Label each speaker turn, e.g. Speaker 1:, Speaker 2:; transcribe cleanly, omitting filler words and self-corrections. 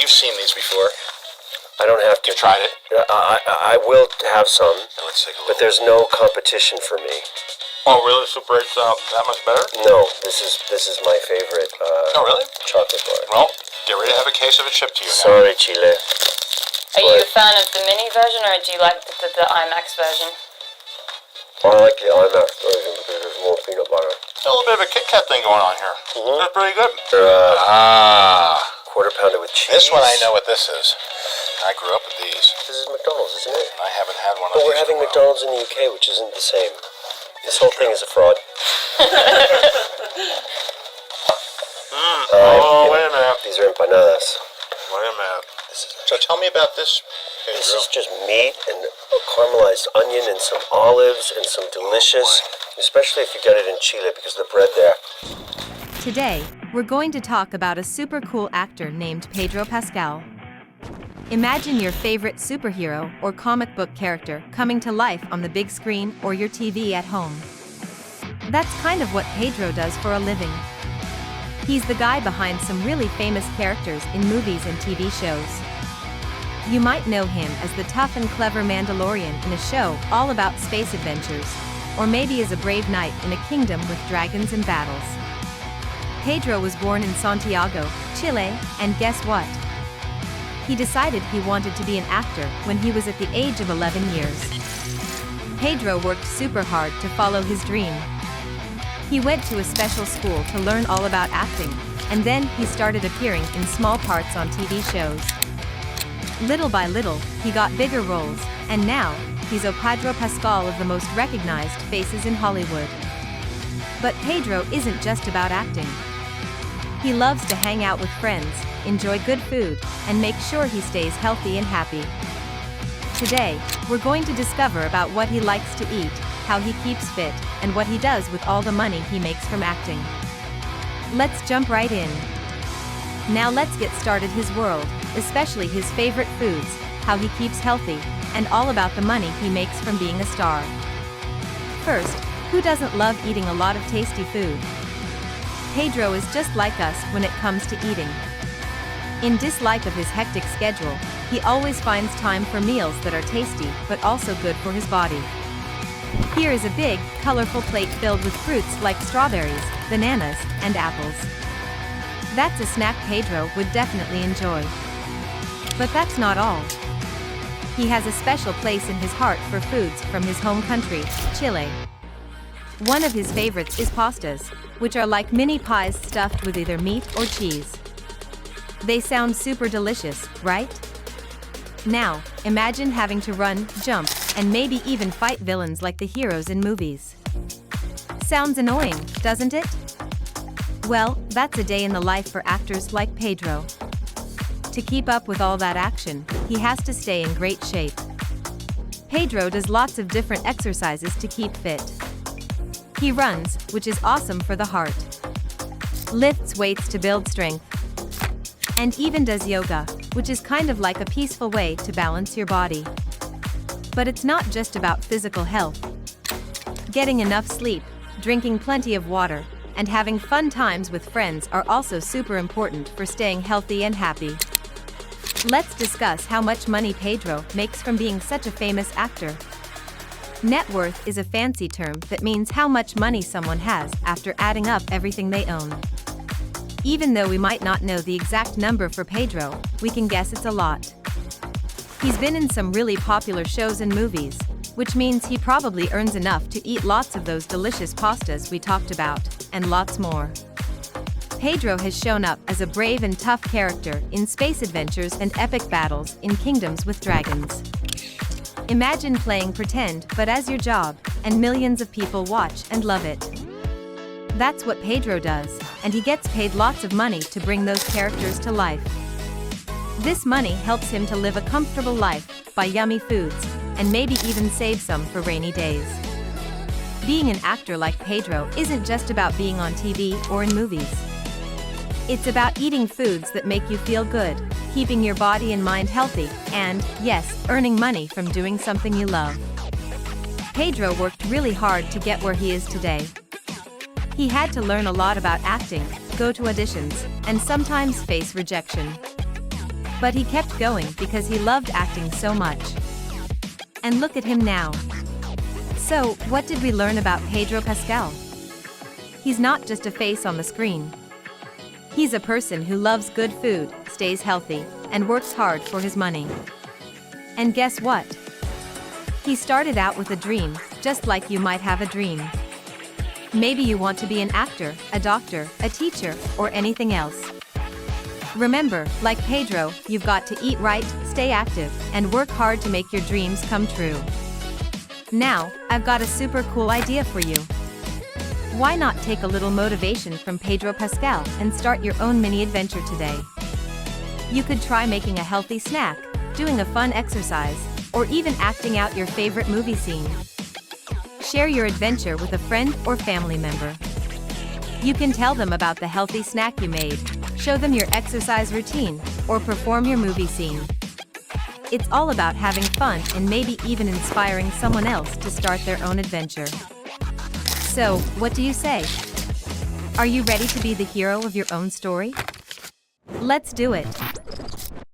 Speaker 1: you've seen these before.
Speaker 2: I don't have to.
Speaker 1: You tried it?
Speaker 2: I will have some,
Speaker 1: Let's take a
Speaker 2: but
Speaker 1: look.
Speaker 2: there's no competition for me.
Speaker 1: Oh, really? Super 8's that much better?
Speaker 2: No, this is my favorite.
Speaker 1: Oh, really?
Speaker 2: Chocolate bar.
Speaker 1: Well, get ready to have a case of it shipped to you now.
Speaker 2: Sorry, Chile.
Speaker 3: Are you a fan of the mini version, or do you like the IMAX version?
Speaker 2: I like the IMAX version because there's more peanut butter.
Speaker 1: A little bit of a Kit Kat thing going on here. That's pretty good.
Speaker 2: Quarter pounder with cheese.
Speaker 1: This one I know what this is. I grew up with these.
Speaker 2: This is McDonald's, isn't it?
Speaker 1: And I haven't had one of
Speaker 2: But
Speaker 1: these.
Speaker 2: we're having
Speaker 1: in a while.
Speaker 2: McDonald's in the UK, which isn't the same. This whole thing is a fraud.
Speaker 1: Oh, wait a minute.
Speaker 2: These are empanadas.
Speaker 1: Wait a minute. So tell me about this.
Speaker 2: This is just meat and caramelized onion and some olives and some delicious, especially if you get it in Chile because of the bread there.
Speaker 4: Today, we're going to talk about a super cool actor named Pedro Pascal. Imagine your favorite superhero or comic book character coming to life on the big screen or your TV at home. That's kind of what Pedro does for a living. He's the guy behind some really famous characters in movies and TV shows. You might know him as the tough and clever Mandalorian in a show all about space adventures, or maybe as a brave knight in a kingdom with dragons and battles. Pedro was born in Santiago, Chile, and guess what? He decided he wanted to be an actor when he was at the age of 11 years. Pedro worked super hard to follow his dream. He went to a special school to learn all about acting, and then he started appearing in small parts on TV shows. Little by little, he got bigger roles, and now, he's Pedro Pascal of the most recognized faces in Hollywood. But Pedro isn't just about acting. He loves to hang out with friends, enjoy good food, and make sure he stays healthy and happy. Today, we're going to discover about what he likes to eat, how he keeps fit, and what he does with all the money he makes from acting. Let's jump right in. Now let's get started his world, especially his favorite foods, how he keeps healthy, and all about the money he makes from being a star. First, who doesn't love eating a lot of tasty food? Pedro is just like us when it comes to eating. In dislike of his hectic schedule, he always finds time for meals that are tasty but also good for his body. Here is a big, colorful plate filled with fruits like strawberries, bananas, and apples. That's a snack Pedro would definitely enjoy. But that's not all. He has a special place in his heart for foods from his home country, Chile. One of his favorites is pastas, which are like mini pies stuffed with either meat or cheese. They sound super delicious, right? Now, imagine having to run, jump, and maybe even fight villains like the heroes in movies. Sounds annoying, doesn't it? Well, that's a day in the life for actors like Pedro. To keep up with all that action, he has to stay in great shape. Pedro does lots of different exercises to keep fit. He runs, which is awesome for the heart. Lifts weights to build strength. And even does yoga, which is kind of like a peaceful way to balance your body. But it's not just about physical health. Getting enough sleep, drinking plenty of water, and having fun times with friends are also super important for staying healthy and happy. Let's discuss how much money Pedro makes from being such a famous actor. Net worth is a fancy term that means how much money someone has after adding up everything they own. Even though we might not know the exact number for Pedro, we can guess it's a lot. He's been in some really popular shows and movies, which means he probably earns enough to eat lots of those delicious pastas we talked about, and lots more. Pedro has shown up as a brave and tough character in space adventures and epic battles in kingdoms with dragons. Imagine playing pretend but as your job, and millions of people watch and love it. That's what Pedro does, and he gets paid lots of money to bring those characters to life. This money helps him to live a comfortable life, buy yummy foods, and maybe even save some for rainy days. Being an actor like Pedro isn't just about being on TV or in movies. It's about eating foods that make you feel good, keeping your body and mind healthy, and, yes, earning money from doing something you love. Pedro worked really hard to get where he is today. He had to learn a lot about acting, go to auditions, and sometimes face rejection. But he kept going because he loved acting so much. And look at him now. So, what did we learn about Pedro Pascal? He's not just a face on the screen. He's a person who loves good food, stays healthy, and works hard for his money. And guess what? He started out with a dream, just like you might have a dream. Maybe you want to be an actor, a doctor, a teacher, or anything else. Remember, like Pedro, you've got to eat right, stay active, and work hard to make your dreams come true. Now, I've got a super cool idea for you. Why not take a little motivation from Pedro Pascal and start your own mini adventure today? You could try making a healthy snack, doing a fun exercise, or even acting out your favorite movie scene. Share your adventure with a friend or family member. You can tell them about the healthy snack you made, show them your exercise routine, or perform your movie scene. It's all about having fun and maybe even inspiring someone else to start their own adventure. So, what do you say? Are you ready to be the hero of your own story? Let's do it!